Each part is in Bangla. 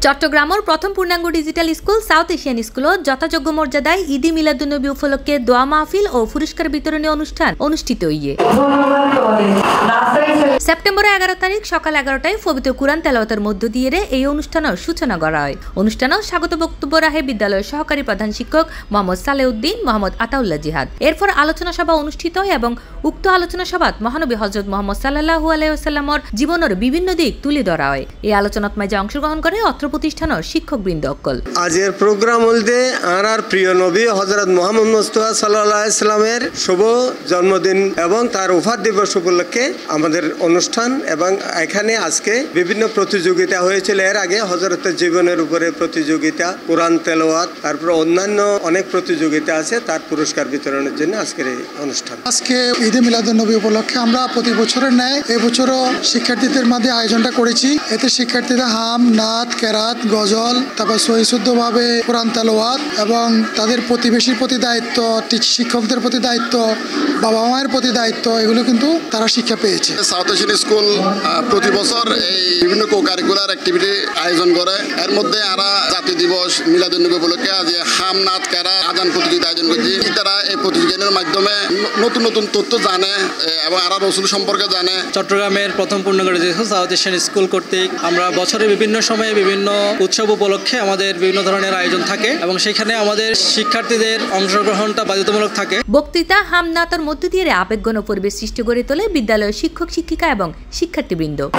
চট্টগ্রামের প্রথম পূর্ণাঙ্গ ডিজিটাল স্কুল সাউথ এশিয়ান স্কুলত যথাযোগ্য মর্যাদায় ঈদে মিলাদুন্নবী উপলক্ষে দোয়া মাহফিল ও পুরস্কার বিতরণী অনুষ্ঠান অনুষ্ঠিত হইয়ে। সেপ্টেম্বরের 11 তারিখ সকাল 11টায় পবিত্র কুরআন তেলাওয়াতের মধ্য দিয়ে এই অনুষ্ঠানের সূচনা করা হয়। অনুষ্ঠানে স্বাগত বক্তব্য রাখে বিদ্যালয়ের সহকারী প্রধান শিক্ষক মোহাম্মদ সালেউদ্দিন, মোহাম্মদ আতাউল্লাহ জিহাদ। এরপর আলোচনা সভা অনুষ্ঠিত হয় এবং উক্ত আলোচনা সভাত মহানবী হযরত মুহাম্মদ সাল্লাল্লাহু আলাইহি ওয়াসাল্লামের জীবনের বিভিন্ন দিক তুলে ধরা হয়। এই আলোচনাত মাঝে অংশগ্রহণ করে অত্র প্রতিষ্ঠানের শিক্ষকবৃন্দ অকল। আজের প্রোগ্রাম বলতে আর প্রিয় নবী হযরত মুহাম্মদ মুস্তাফা সাল্লাল্লাহু আলাইহি সাল্লামের শুভ জন্মদিন এবং তার ওফাত দিবস উপলক্ষে আমাদের অনুষ্ঠান এবং এখানে আজকে বিভিন্ন প্রতিযোগিতা হয়েছিল। এর আগে হযরতের জীবনের উপরে প্রতিযোগিতা, কোরআন তেলাওয়াত, তারপর অন্যান্য অনেক প্রতিযোগিতা আছে, তার পুরস্কার বিতরণের জন্য আজকের এই অনুষ্ঠান। আজকে ঈদে মিলাদুন্নবী উপলক্ষে আমরা প্রতি বছরের ন্যায় এবছরও শিক্ষার্থীদের মাঝে আয়োজনটা করেছি। এতে শিক্ষার্থীরা হাম, নাত, কেরাত, গজল, তারপর সহিশুদ্ধভাবে কোরআন তেলাওয়াত এবং তাদের প্রতিবেশীর প্রতি দায়িত্ব, শিক্ষকদের প্রতি দায়িত্ব, বাবা মায়ের প্রতি দায়িত্ব, এগুলো কিন্তু তারা শিক্ষা পেয়েছে। সাউথ এশিয়ান স্কুল প্রতি বছর এই বিভিন্ন কো-কারিকুলার অ্যাক্টিভিটি আয়োজন করে। এর মধ্যে আমরা জাতীয় দিবস মিলাদুন্নবী উপলক্ষে আজ হাম, নাত, কেরাত, আজান প্রতিযোগিতা আয়োজন করছি। তারা এই প্রতিযোগিতার মাধ্যমে নতুন নতুন তথ্য জানে এবং আরা রসুল সম্পর্কে জানে। চট্টগ্রামের প্রথম পূর্ণাঙ্গ সাউথ এশিয়ান স্কুল কর্তৃক আমরা বছরের বিভিন্ন সময়ে বিভিন্ন উৎসব উপলক্ষে আমাদের বিভিন্ন ধরনের আয়োজন থাকে এবং সেখানে আমাদের শিক্ষার্থীদের অংশগ্রহণটা বাধ্যতামূলক থাকে। বক্তৃতা, হামনাতর মধ্য দিয়ে আবেগঘন পরিবেশ সৃষ্টি করে তোলে বিদ্যালয়ের শিক্ষক শিক্ষিকা এবং শিক্ষার্থীবৃন্দ।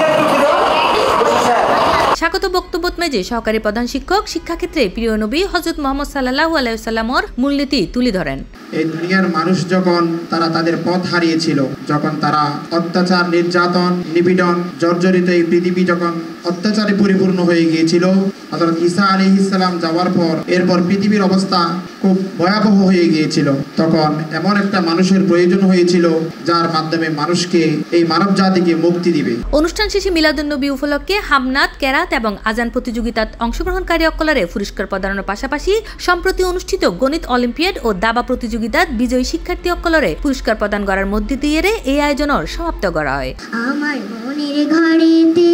স্বাগত বক্তব্য মেজে সহকারী প্রধান শিক্ষক শিক্ষাক্ষেত্রে প্রিয় নবী হযরত মুহাম্মদ সাল্লাল্লাহু আলাইহি ওয়াসাল্লামের মূলনীতি তুলে ধরেন। এই দুনিয়ার মানুষ যখন তারা তাদের পথ হারিয়েছিল, যখন তারা অত্যাচার, নির্যাতন, নিপীড়ন জর্জরিত এই পৃথিবী যখন অত্যাচারে পরিপূর্ণ হয়ে গিয়েছিল, হযরত ঈসা আলাইহিস সালাম যাওয়ার পর এরপর পৃথিবীর অবস্থা খুব ভয়াবহ হয়ে গিয়েছিল। তখন এমন একটা মানুষের প্রয়োজন হয়েছিল যার মাধ্যমে মানুষকে, এই মানব জাতিকে মুক্তি দিবে। অনুষ্ঠান শেষে মিলাদুন্নবী উপলক্ষে হামনাত, কেরাত এবং আজান প্রতিযোগিতাত অংশগ্রহণকারী অকলরে পুরস্কার প্রদানের পাশাপাশি সম্প্রতি অনুষ্ঠিত গণিত অলিম্পিয়াড ও দাবা প্রতিযোগিতাত বিজয়ী শিক্ষার্থী অকলরে পুরস্কার প্রদান করার মধ্যে দিয়ে এই আয়োজনের সমাপ্ত করা হয়। আমার মনের ঘরেতে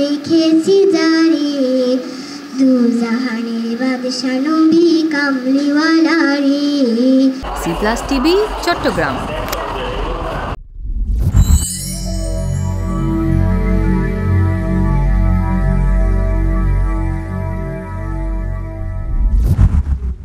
রেখেছি জারি দুজাহানের বাদশা নবী কামলিওয়ালা রে। সি+ টিভি, চট্টগ্রাম।